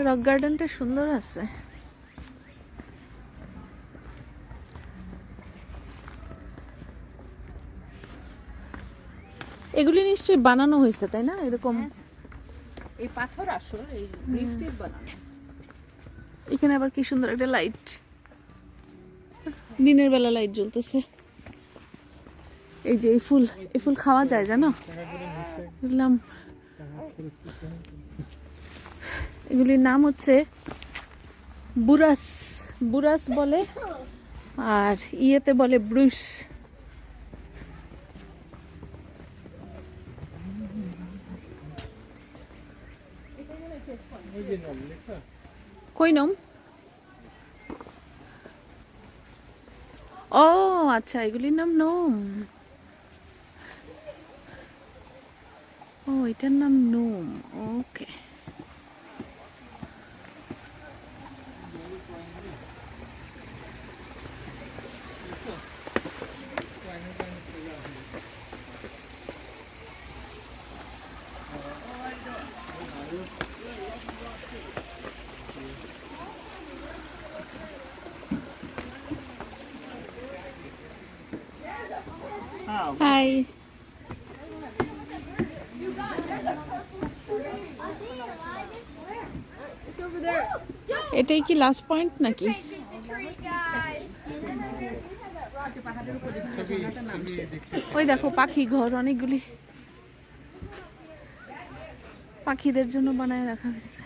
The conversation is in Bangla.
রক গার্ডেনটা সুন্দর আছে। এগুলি নিশ্চয়ই বানানো হয়েছে তাই না এরকম? এই পাথর আসলে এই ব্রিজ বানানো। এখানে আবার কি সুন্দর একটা লাইট, দিনের বেলা লাইট জ্বলতেছে। এই যে এই ফুল খাওয়া যায় জানো? বললাম এগুলির নাম হচ্ছে বুরাস, বুরাস বলে, আর ইয়েতে বলে ব্রুস। কই নম? ও আচ্ছা, এগুলির নাম নোম। ও এটার নাম নোম, ওকে। হাই। এটাই কি লাস্ট পয়েন্ট নাকি? ওই দেখো পাখি ঘর, অনেকগুলি পাখিদের জন্য বানায় রাখা হয়েছে।